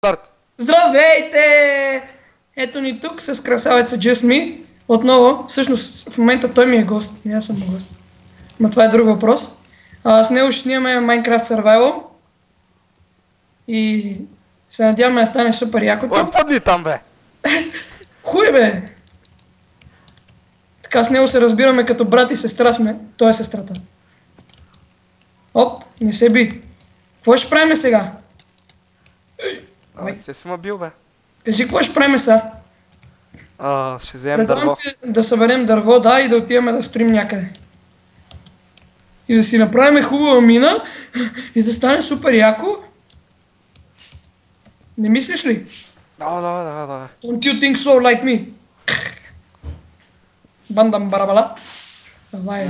Старт! Здравейте! Ето ни тук с красавеца Just Me. Отново, всъщност в момента той ми е гост, не аз съм гост. Но това е друг въпрос. С него ще снимаме Minecraft Survival. И се надяваме да стане супер якото. Ой, падни там, бе! Хуй, бе! Така с него се разбираме като брат и сестра сме. Той е сестрата. Оп, не се би. Какво ще правим сега? Ай, се си ма бил, бе. Кажи, какво ще правим сега? Ще вземем дърво. Да съберем дърво, да, и да отиваме да строим някъде. И да си направим хубава мина и да стане супер яко. Не мислиш ли? Да. Don't you think so like me? Бандам барабала. Давай.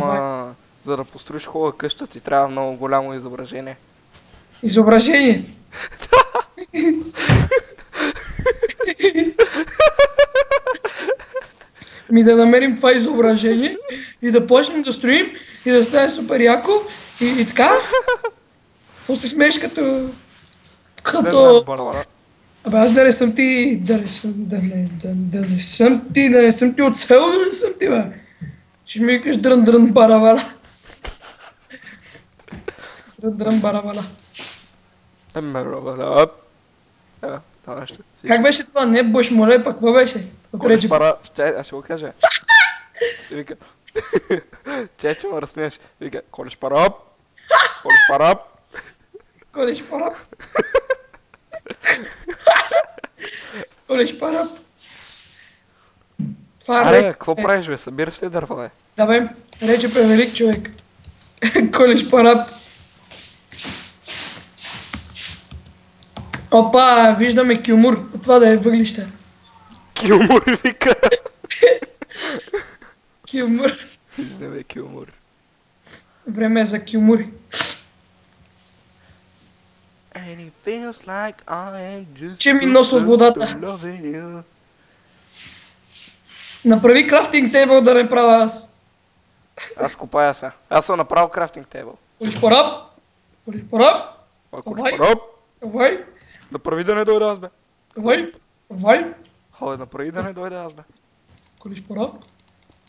За да построиш хубава къща ти трябва много голямо изображение. Изображение. Да намерим това изображение и да почнем да строим и да стане супер яко и така. Какво се смееш като... Абе аз да не съм ти... Да не съм ти от село, да не съм ти, бе. Ще ми викаш дрън барабала. Дрън барабала. Как беше това? Не бъш моле, пък какво беше? Колеш пара... Чай, аз ще го кажа. Вика... Чай, че ме разсмееш. Вика, колеш парап. Колеш парап. Колеш парап. Колеш парап. Това Аре, какво правиш, бе? Събираш ли дърва, бе? Да, бе. Рече превелик човек. Колеш парап. Опа, виждаме кюмур. Това да е въглища. Кюмур, вика. Кюмур. Виждаме кюмур. Време е за кюмури. Че ми носи от водата. Направи крафтинг тейбъл да не правя аз. Аз копая сега. Аз съм направил крафтинг тейбъл. Колиш парап. Колиш парап. Колиш парап. Давай. Направи да не дойде аз, бе. Давай. Ходи, направи да не дойде аз, бе. Колиш парап.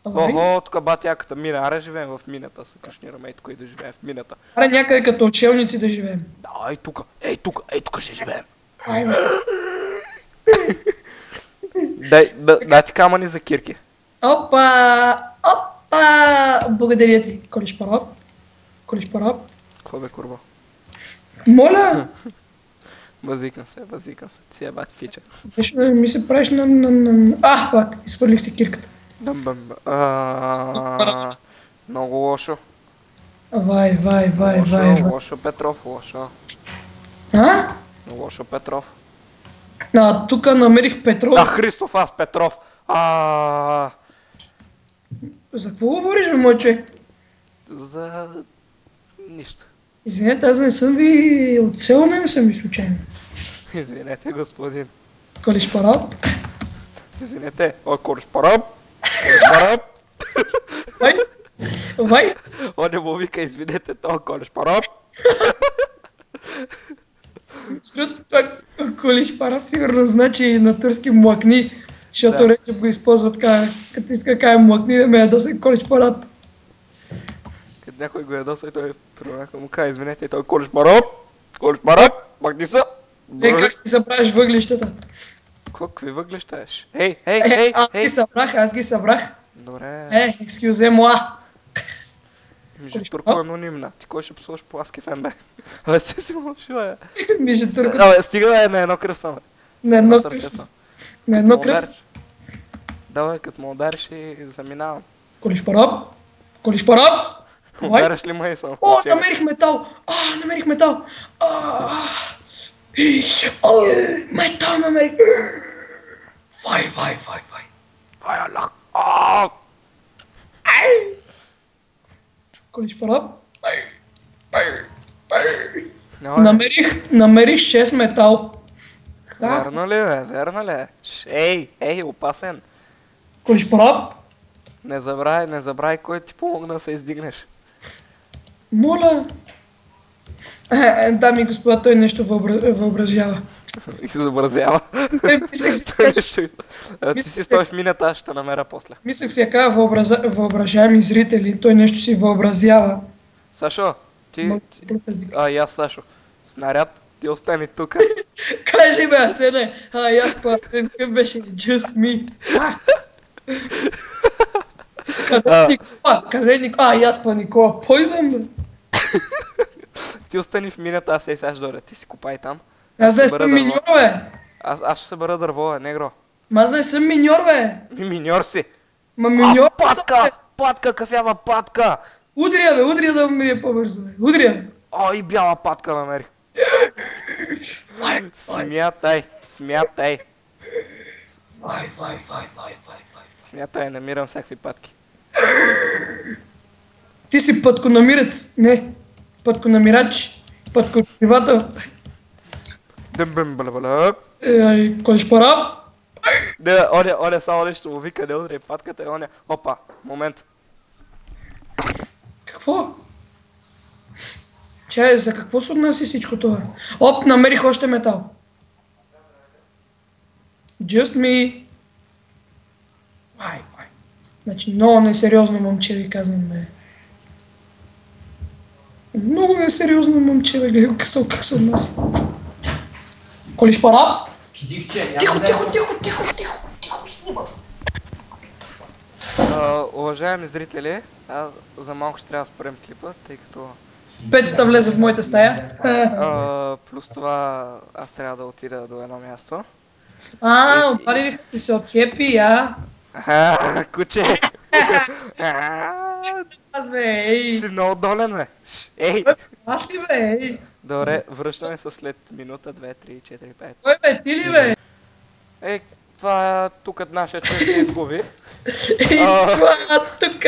Давай. Охо, тук батяката мина. Аре живеем в мината. Се кашнираме и тук и да живеем в мината. Аре някъде като учелници да живеем. Да, ей тук ще живеем. Дай ти камъни за кирки. Опа. Благодаря ти. Колиш парап. Какво бе, курва? Моля. Базикам се. Ти е бати фича. Нещо ми се правиш на... Фак. Изхвърлих си кирката. Много лошо. Вай. Лошо, Петров, лошо. Лошо, Петров. Тук намерих петрол. Христов, аз Петров. За какво говориш, бе, мой човек? За... нищо. Извинете, аз не съм ви от село, не съм ви случайно. Извинете, господин. Колиш парап. Извинете, колиш парап. Вай. Не му вика, извинете, колиш парап. Сред това колиш парап сигурно значи на турски млъкни, защото Речев го използва така, като иска кая млъкни, да ме ядоса колиш парап. Като някой го ядоса и той прорака му каже, извинете, и той колиш парап, махни са. Как си събравиш въглищата? Какви въглища еш? Аз ги събрах. Добре. Excuse moi. Миже Турко е анонимна. Ти кой ще псуваш по Аски ФМБ? Абе, сте си мълчил, бе. Миже Турко... Абе, стига, бе, на едно кръв само. На едно кръв? Да, бе, като ме удариш и заминавам. Колиш парап. Удариш ли ме и съм? Намерих метал. Метал намерих. Вай. Вай, аллах. Колиш парап. Намерих 6 метал. Верно ли, бе? Ей, опасен. Колиш парап. Не забравяй кой ти помогна да се издигнеш. Моля. Дами и господа, той нещо въобразява. Изобразява. Мислех си, Ти си стоиш в мината, аз ще те намеря после. мислех си я кажа въображаеми зрители, той нещо си въобразява. Сашо, ти... Много протезник. И аз Сашо. Снаряд, ти остани тука. Кажи бе, Асене, и аз какъв беше Just Me. Къде Никола? Къде Никола? И аз Никола Poison, бе. Ти остани в мината, аз сега ще дойда. Ти си копай там. Аз да Събера съм дърво. миньор, бе. Аз ще събера дърво, негро. Ма аз да съм миньор, бе. Миньор си. Ма миньор съм, Патка! бе. Патка, кафява патка! Удря, бе, удря да ми е по-бързо, бе. Удря, бе. И бяла патка намерих. Смятай, смятай. Вай. Смятай, намирам всякакви патки. Ти си пътконамирец. Не. Пътконамирач. Пътконамирател. Дъмбъм бълбълъп. Колиш пара? Да, оня само нещо му вика, не удряй патката и оня. Опа, момент. Какво? Чай, за какво се отнася всичко това? Оп, намерих още метал. Just me. Вай. Значи, много несериозно момче ви казвам, бе. Много несериозно момче, бе. Гледай как се отнася. Колиш пара? Тихо, снима. Уважаеми зрители, за малко ще трябва да спрем клипа, тъй като... Пецата влезе в моята стая. Плюс това аз трябва да отида до едно място. Обадили ти се от хепи, Куче! Аз, бе, ей. Си много долен, бе! Ей! Аз ли, бе, ей. Добре, връщаме се след минута, 2, 3, 4, 5. Кой, бе, ти ли, бе? Това тук нашия човек се изгуби. Това тук.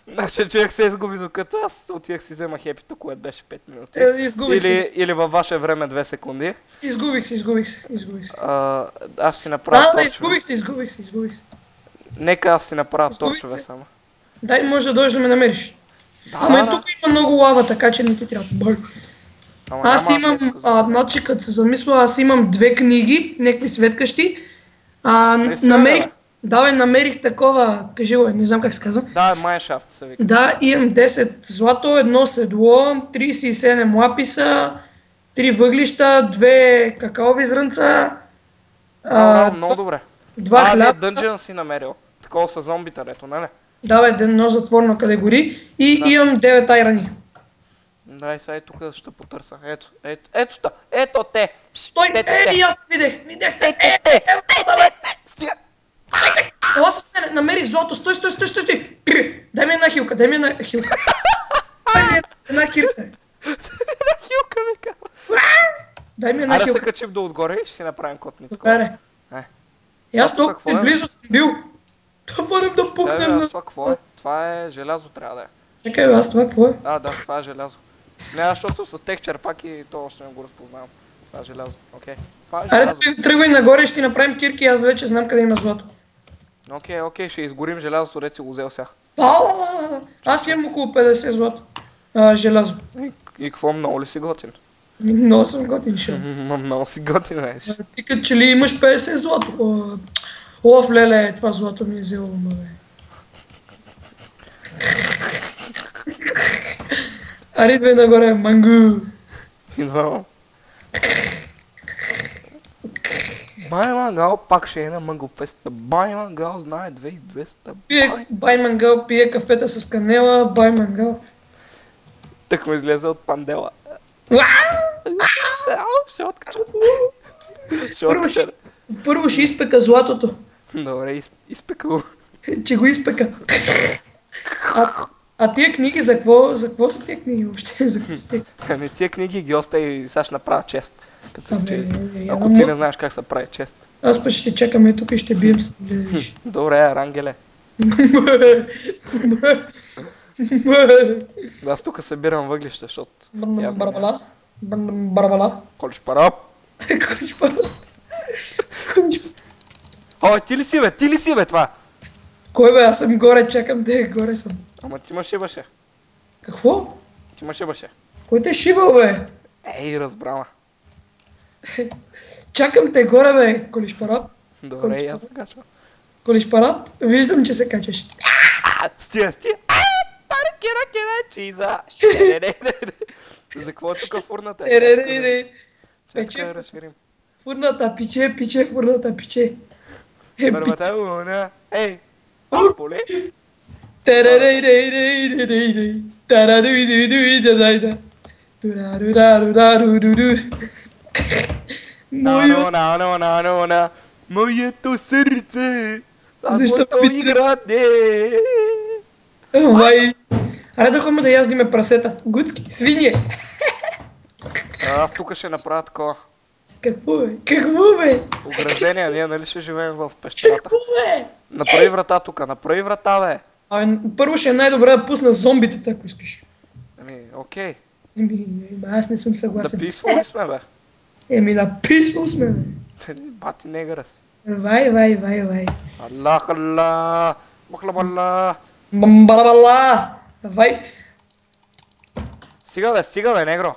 Нашия човек се изгуби, докато аз отивах си взема хепито, което беше 5 минути. Изгубих се. Или във ваше време 2 секунди. Изгубих се. Аз си направя Изгубих се. Нека аз си направя Изгубих торчове се. само. Дай, може да дойдеш да ме намериш. Ама тук има много лава, така че не ти трябва. Бой. Аз имам, значи като се замисля, аз имам 2 книги, някакви светкащи. Намерих такова, кажи го, не знам как се казва. Да, майншафт се вика. Да, имам 10 злато, 1 седло, 37 лаписа, 3 въглища, 2 какаови зрънца, Много добре. 2 хляба. Дънджен си намерил. Такова са зомбита, ето, нали? Да, бе, едно затворно къде гори. И имам 9 айрани. Да, и сега тук ще потърся. Ето те! Стой! Аз видях! Ела с мене, намерих злато, стой! Дай ми една хилка! Дай ми една кирка! Хилка ми казва. Дай ми една Да се хилка. качим до отгоре и ще си направим котни. Добре. И аз толкова близо съм бил. Да върнем да пукнем на... Това е желязо, трябва да е. Чакай, аз това какво е? Да, това е желязо. Не, защото съм с тех черпак и то още не го разпознавам. Това е желязо, окей. Това е желязо. Айде, тръгвай нагоре, ще ти направим кирки, аз вече знам къде има злато. Окей, ще изгорим желязото, дето си го взел сега. Аз имам около 50 злато. Желязо. И какво, много ли си готин? Много съм готин, шо. Много си готин, бе. Ти като че ли имаш 50 злато? Олаф, леле, това злато ми е взело, бе. Ари, идвай нагоре, мангу. Идвам. Бай Мангал пак ще е на Манго Феста. Бай Мангал знае 2200. Бай Мангал пие кафета с канела, бай Мангал. Так му излезе от пандела. Ще откача. Първо ще изпека златото. Добре, изпека го. Че го изпека. А тия книги за какво са тия книги въобще? За какво са тия? Ами тия книги ги остави и сега ще направя чест. Ако ти не знаеш как се прави чест. Аз път ще чакаме тук и ще бием се. Добре, Арангеле. Аз тук събирам въглища, защото... Барбала. Колиш парап. О, ти ли си бе това? Кой бе, аз съм горе, чакам да горе съм. Ама ти ма шибаше. Какво? Ти ма шибаше. Кой те шибал, бе? Ей, разбрама. Чакам те горе, бе, колишпарап. Добре, и аз се качвам. Колишпарап, виждам, че се качваш. Стига. Паркира, чиза. Не. За какво е тук фурната? Теререре. Чакай Пече, да разширим. фурната, пиче, фурната, пиче. Първата луна. Ей, поле. Теререре. Тарадуидуидуидадайда. Турарурарураруруру. Мою... На. Моето сърце. Защо Защо ми играте? Вай. Аре да ходим да яздиме прасета. Гудски, свинье. Аз тук ще направя такова. Какво бе? Ограждение, ние нали ще живеем в пещерата. Какво бе? Направи врата тук, направи врата, бе. Абе, първо ще е най-добре да пусна зомбите, ако искаш. Ами, окей. Аз не съм Да съгласен. писвали сме, бе. Написвал сме, бе. Бати негъра си. Вай. Аллах. Махламалла. Бамбарабала. Вай. Стига бе, негро.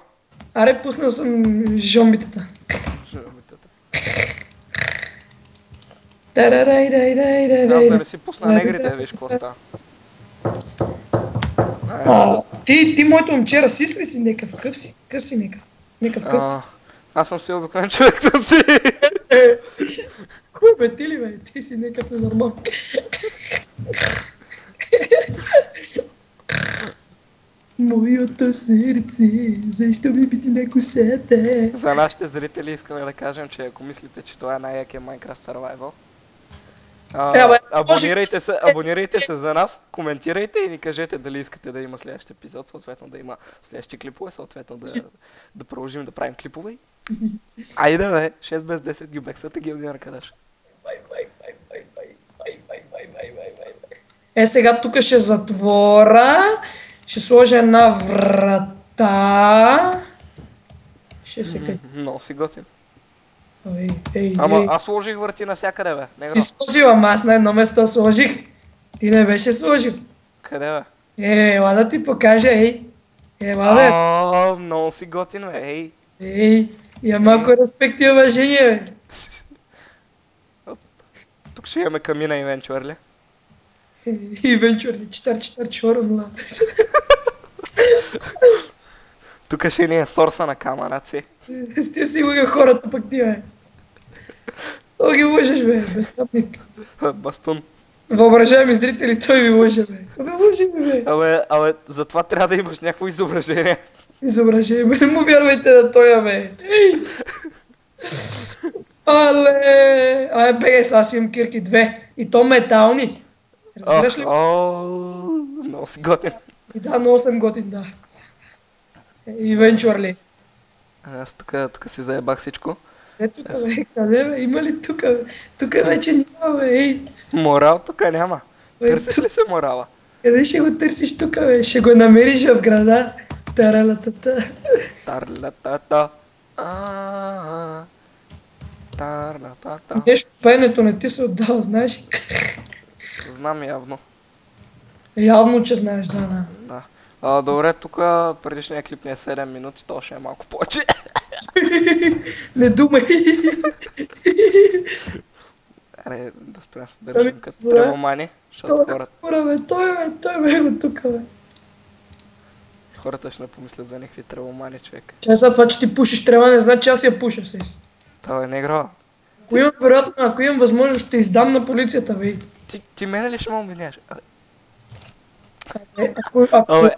Аре, пуснал съм жомбитата. Аз да не си пусна негрите, виж какво става. Ти моето момче расист ли си некъв? Къв си некъв? Некъв си. Аз съм си обикновен човек, съм си. Кой бе, ти ли бе? Ти си некъв ненормал. Моето сърце, защо ми бити на косата? За нашите зрители искаме да кажем, че ако мислите, че това е най-якия Minecraft Survival, абонирайте се за нас, коментирайте и ни кажете дали искате да има следващ епизод, съответно да има следващи клипове, съответно да продължим да правим клипове. Айде бе, 6 без 10 ги бексате ги огня на кадаш. Сега тук ще затворя, ще сложа една врата. Ще се качи. Много си готин. Ей. Ама аз сложих врати навсякъде, бе. Си сложил, ама аз на едно место сложих. Ти не беше сложил. Къде, бе? Ела да ти покажа, ей. Ела, бе. Много си готин, бе, ей. Ей, я малко респект и уважение, бе. Тук ще имаме камина eventually. Eventually, читар, чоромла. Тук ще ни е сорса на камараци. Сте си лъга хората пък ти, бе. Той ги лъжеш, бе, безстъпник. Бастун. Въображаеми зрители, той ви лъже, бе. Лъжи ми, бе. Абе, затова трябва да имаш някакво изображение. Изображение, бе, не му вярвайте на тоя, бе. Але! Ай, бегай, сега си имам кирки 2. И то метални. Разбираш ли? Много си готин. И да, много съм готин, да. Eventually. Аз тук си заебах всичко. Тук, бе, къде, бе? Има ли тук, бе? Тук вече няма, бе, ей. Морал тук няма. Търсиш ли се морала? Къде ще го търсиш тук, бе? Ще го намериш в града. Таралатата. Тарлатата. Тарлатата. Нещо пеенето не ти се отдава, знаеш? Знам явно. Явно, че знаеш, да. Да. Добре, тук предишния клип не е 7 минути, то ще е малко повече. Не думай. Аре, да спрям се държим като тревомани, защото Той бе го тук, бе. хората ще не помислят за някакви тревомани, човек. Чай сега това, че ти пушиш трева, не значи аз я пуша се. Това е негро. Ако имам възможност, ще издам на полицията, бе. Ти мене ли ще ме обвиняваш? Ако...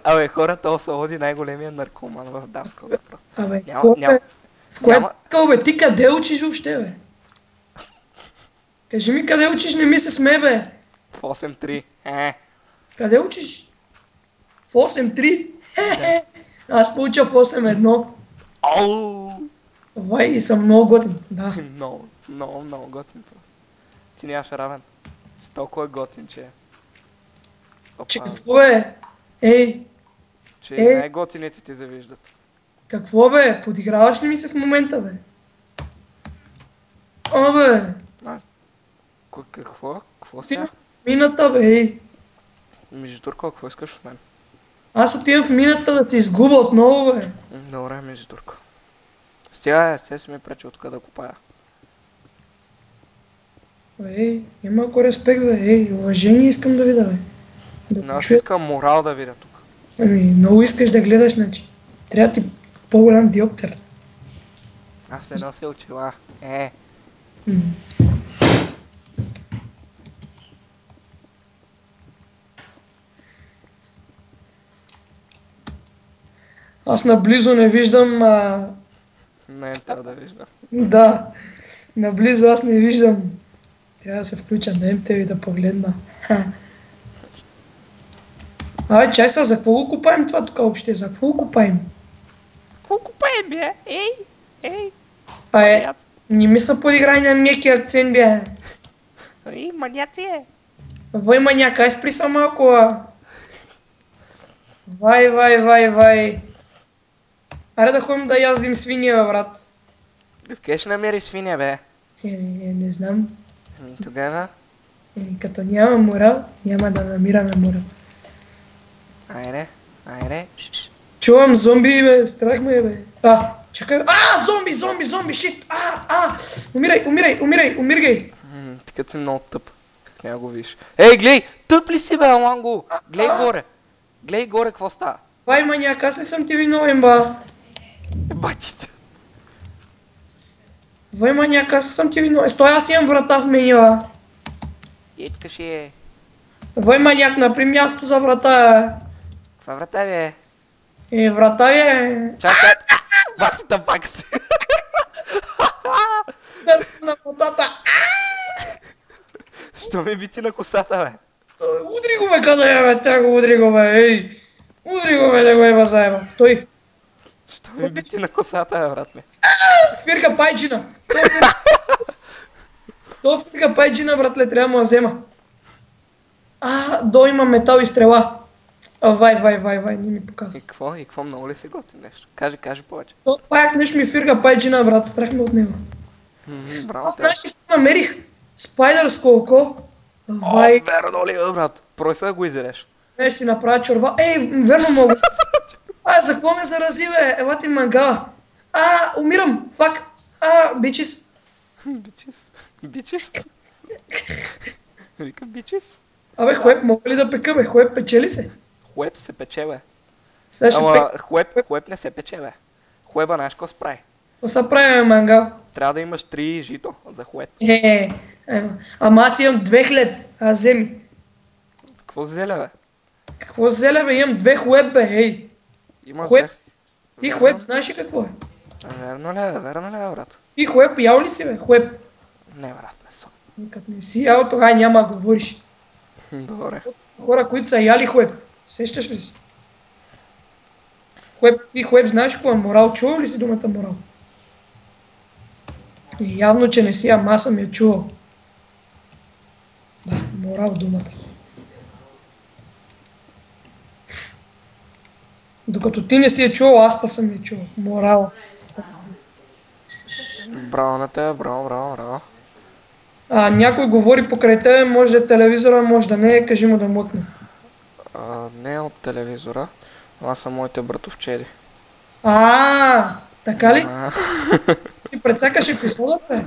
Абе, хората освободи най-големия наркоман в Даскал. Абе, Няма. В кое Даскал, бе? Ти къде учиш въобще, бе? Кажи ми къде учиш, не ми се сме, бе. В 8.3. Къде учиш? В 8.3? Аз получа в 8.1. Ау! Вай, и съм много готин, да. Много готин просто. Ти нямаш равен. Си толкова готин, че... Че какво, бе? Ей! Че и най-готините ти завиждат. Какво, бе? Подиграваш ли ми се в момента, бе? О, бе! Какво? Какво сега? Мината, бе, ей! Междутурко, какво искаш от мен? Аз отивам в мината да се изгуба отново, бе. Добре, Междутурко. Стига, се си ми пречи откъде да копая. Ей, има ако респект, бе. Ей, уважение искам да видя, бе. Да Но аз чуя. искам морал да видя тук. Ами, много искаш да гледаш, значи. Трябва ти по-голям диоптер. Аз не нося очила. М. Аз наблизо не виждам, Не трябва да виждам. да, наблизо аз не виждам. Трябва да се включа на МТВ и да погледна. Ха. Абе, чай са, за какво го купаем това тук въобще? За какво го купаем? Какво купаем, бе? Ей! Не ми се подиграй на меки акцент, бе. Ей, маняци е! Вай, маняк, ай спри са малко, Вай. Аре да ходим да яздим свиния, бе, брат. Къде ще намериш свиня, бе? Не знам. Тогава? Като няма морал, няма да намираме морал. Айде. Чувам зомби, бе, страх ме, бе. Чакай. Зомби, шит. Умирай. Ти като си много тъп. Как няма го виж. Ей, глей! Тъп ли си, бе, Аланго? Глей горе. Глей горе, какво става? Вай, маняк, аз не съм ти виновен, ба. Батите. Вай, маняк, аз съм ти виновен. Стой, аз имам врата в мене, ба. Ечкаш е. Вай, маняк, напри място за врата. Каква врата, бе? Врата, бе. Чак. Батата пак си. Дърпи на вратата. Що ми бити на косата, бе? Удри го, бе, къде е, бе, тя го удри го, бе, ей. Удри го, бе, да го еба заеба. Стой. Що ми бити на косата, бе, брат ми? Фирка пайджина. То фирка пайджина, братле, трябва да му я взема. До има метал и стрела. Вай, не ми показва. И какво много ли се готви нещо? Кажи повече. То паяк нещо ми фирка пайджина, брат, страх ме от него. Браво, Аз знаеш какво намерих? Спайдър сколко. Вай, верно ли, бе, брат? Прой да го изереш. не си направя чорба. Верно мога. За какво ме зарази, бе? Ева ти мангала. Умирам. Фак. Бичис. Бичис? Вика бичис? Абе, хлеб мога ли да пека, бе? Хлеб пече ли се? Хлеб се пече, бе. Сега ще Ама пек. хлеб не се пече, бе. Хлеба, знаеш какво се прави? Какво са правим, мангал? Трябва да имаш 3 жито за хлеб. Ама аз имам 2 хлеб. Вземи. Какво зеля, бе? Какво взеля, бе? Имам 2 хлеб, бе, ей. Има Хлеб. две. Ти хлеб знаеш ли какво е? Верно ли, бе, брат? Ти хлеб ял ли си, бе? Хлеб. Не, брат, не съм. Като не си ял, тогава няма да говориш. Добре. Хора, които са яли хлеб. Сещаш ли си? Ти хлеб знаеш какво е морал? Чувал ли си думата морал? Явно, че не си, ама аз съм я чувал. Да, морал думата. Докато ти не си я чувал, аз па съм я чувал. Морал. Браво на тебе, браво. Някой говори покрай тебе, може да е телевизора, може да не е, кажи му да мъкне. Не е от телевизора, това са моите братовчери. Така ли? Ти прецакаш епизода, бе?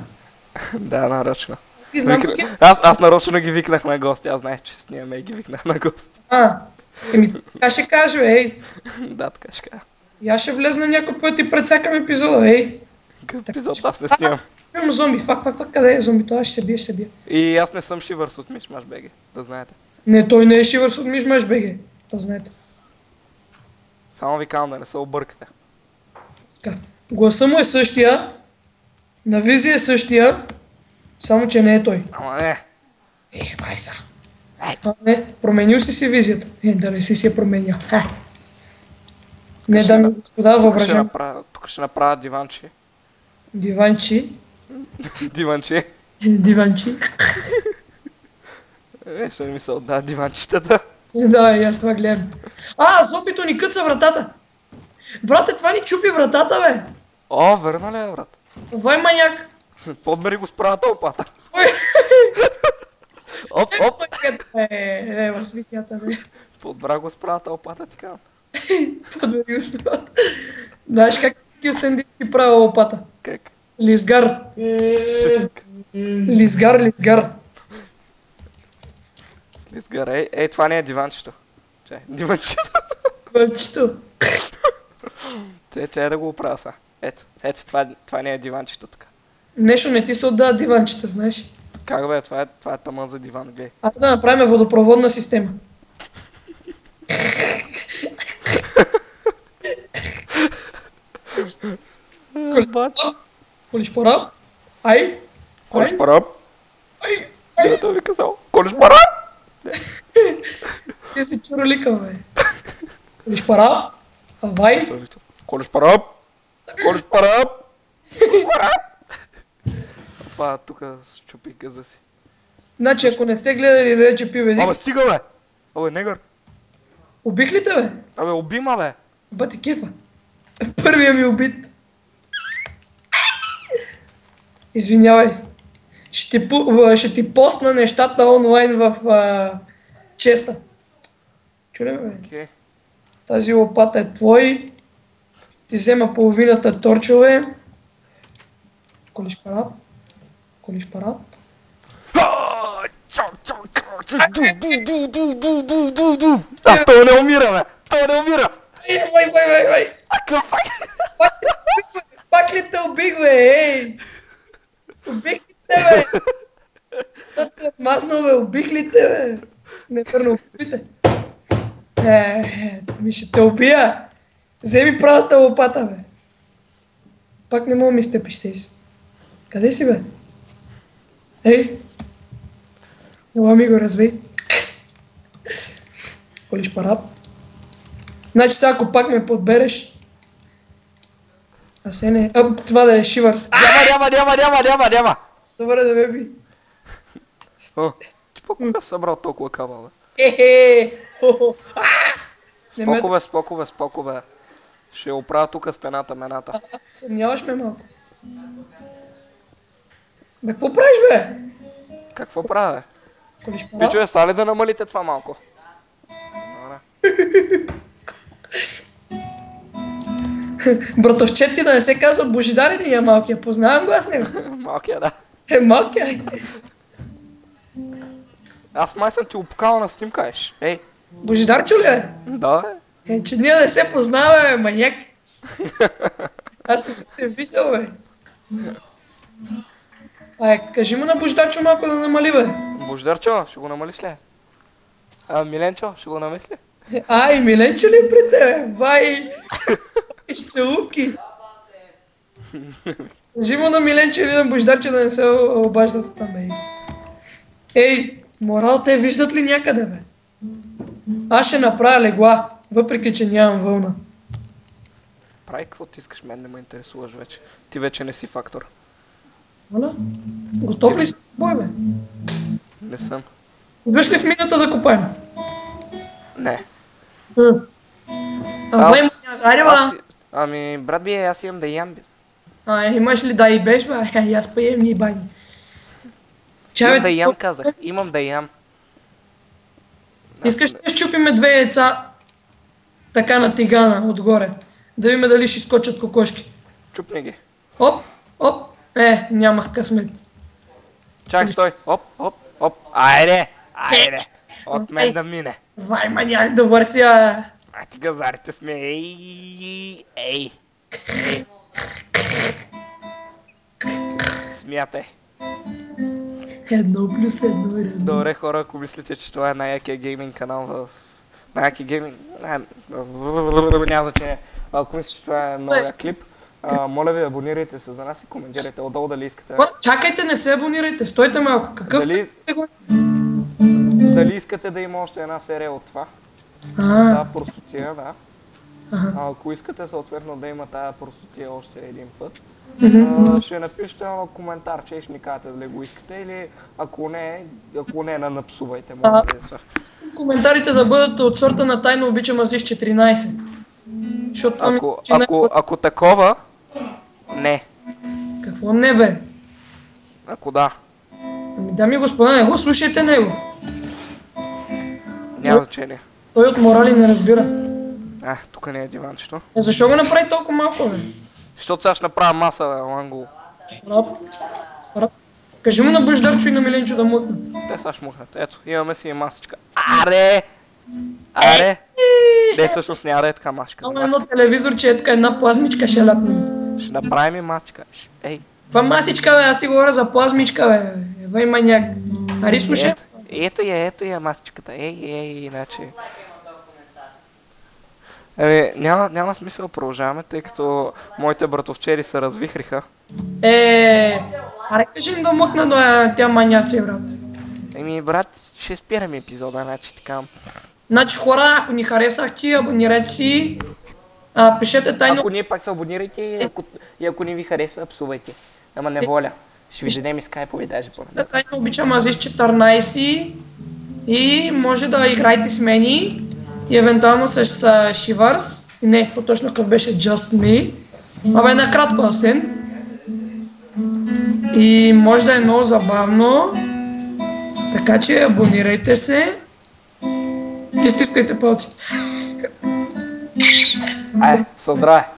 Да, нарочно. Ти знам таки... Аз нарочно ги викнах на гости, аз знаех, че снимаме и ги викнах на гости. Така ще кажа, бе, ей. Да, така ще кажа. И аз ще влезна някой път и прецакам епизода, ей. Какъв епизод аз не снимам. Имам зомби, фак, къде е зомбито? Аз ще се бия. И аз не съм шивърс от Мишмаш БГ, да знаете. Не, той не е шивърс от Мишмаш БГ, да знаете. Само ви казвам да не се объркате. Така, гласа му е същия, на визия е същия, само че не е той. Ама не. Байса. Не, променил си визията. Да не си я променял. Не, дами и господа, въображам. Тук ще направя диванчи. Диванчи. Диванчи. Диванчи. Ще ми се отдава диванчетата. Да, и аз това гледам. Зомбито ни къца вратата. Брате, това ни чупи вратата, бе. Верно ли е, брат? Вай, маняк. Подбери го с правата опата. Оп. Възмикята, бе. Подбра го с правата опата, ти казвам. Подбери го с правата. Знаеш как Кюстендински правя лопата. Как? Лизгар. Лизгар. Слизгар. Ей, това не е диванчето. Чай, диванчето. Мълчето. Чай да го оправя сега. Ето, това не е диванчето така. Нещо не ти се отдава диванчета, знаеш. Как бе, това е тъмън за диван, гледай. Айде да направим водопроводна система. Колиш пара? Ай! Колиш пара? Ай! Дето ви казал. Колиш пара? Ти си чуролика, бе. Колиш пара? Авай! Колиш пара? Колиш пара? Па, тука щупи газа си. Значи, ако не сте гледали вече пиве дик... Абе, стига бе! Абе, негър! Убих ли те, бе? Абе, убима бе! Бати кефа. Първия ми убит. Извинявай. Ще ти постна нещата онлайн в честа. Чули ме, бе? Okay. Тази лопата е твой. Ти взема половината торчове. Колиш парап. Колиш парап. Той не умира, бе! Той не умира! Вай! Пак ли те убих, бе, ей? Убих ли те, бе? Да те мазнал, бе, убих ли те, бе? Не, пърно, убих ли те? Ми ще те убия. Вземи правата лопата, бе. Пак не мога ми стъпиш, си. Къде си, бе? Ей! Ела ми го развей. Колиш парап. Значи сега, ако пак ме подбереш... Се не... това да е шивърс. Няма! Добре да ме би. Ти по-кога си събрал толкова каба, бе? Споко бе. Ще оправя тука стената, мената. Съмняваш ме малко. Бе, какво правиш, бе? Какво правя, бе? Колиш парап? Пичове, става ли да намалите това малко? Братовчет ти да не се казва Божидар един малкия. Познавам го аз него. Малкия, да. Малкия. Аз май съм ти опукал на снимка, еш. Ей. Божидарчо ли е? Да, бе. Че ние не се познаваме, маньяк. Аз не съм те виждал, бе. Кажи му на Божидарчо малко да намали, бе. Божидарчо, ще го намалиш ли? Миленчо, ще го намалиш ли? И Миленчо ли при тебе? Вай! Изцелувки! Кажи му на Миленчо или на Божидарчо да не се обаждат там, ей. Ей, морал те виждат ли някъде, бе? Аз ще направя легла, въпреки че нямам вълна. Прави какво ти искаш, мен не ме интересуваш вече. Ти вече не си фактор. Моля? Готов ли си бой, бе? Не съм. Идваш ли в мината да копаем? Не. Ами, брат би, аз имам да ям. Имаш ли да и беш, бе? Аз па ем ни бани. Имам да ям, казах. Имам да ям. Искаш да щупиме две яйца така на тигана отгоре. Да видим дали ще скочат кокошки. Чупни ги. Оп. Нямах късмет. Чак, стой. Оп. Айде. От мен да мине. Вай, маняк, добър си, а. Ти газарите сме. Ей. Смятай. 1+1 равно. Добре, хора, ако мислите, че това е най-якия гейминг канал в... Най-якия гейминг... Няма значение. Ако мислите, че това е новия клип, моля ви, абонирайте се за нас и коментирайте отдолу дали искате... Чакайте, не се абонирайте, стойте малко. Какъв... Дали искате да има още една серия от това? Тая простотия, да. Ако искате съответно да има тая простотия още един път, ще напишете на коментар, че ще ни кажете дали го искате или ако не, напсувайте. Коментарите да бъдат от сорта на тайно обичам Азис 14. Ако такова, не. Какво не, бе? Ако да. Ами дами и господа, не го слушайте него. Няма значение. Той от морали не разбира. Тук не е диванчето. Защо го направи толкова малко, бе? Защото сега ще направя маса, Ланго. Рап. Кажи му на Бождарчо и на Миленчо да мутнат. Те сега ще мухнат. Ето, имаме си и масичка. Аре! Аре! Не, всъщност няма да е така машка. Само едно телевизорче е така една плазмичка ще ляпнем. Ще направим и масичка. Ей! Това масичка, бе, аз ти говоря за плазмичка, бе. Евай маняк. Ари, слушай. Ето я масичката. Ей, иначе. Няма смисъл да продължаваме, тъй като моите братовчери се развихриха. Аре, кажи им да мъкна до тя маняци, брат. Брат, ще спираме епизода, значи така. Значи хора, ако ни харесахте, абонирайте си. Пишете тайно. Ако ние пак се абонирайте и ако не ви харесва, псувайте. Ама не воля. Ще ви дадем и скайпови даже по-напред. Тайно обичам Азис 14 и може да играете с мени и евентуално с Шивърс. Не, по-точно какъв беше Just Me. Абе, накратко Асен. И може да е много забавно. Така че абонирайте се. И стискайте палци. Със здраве!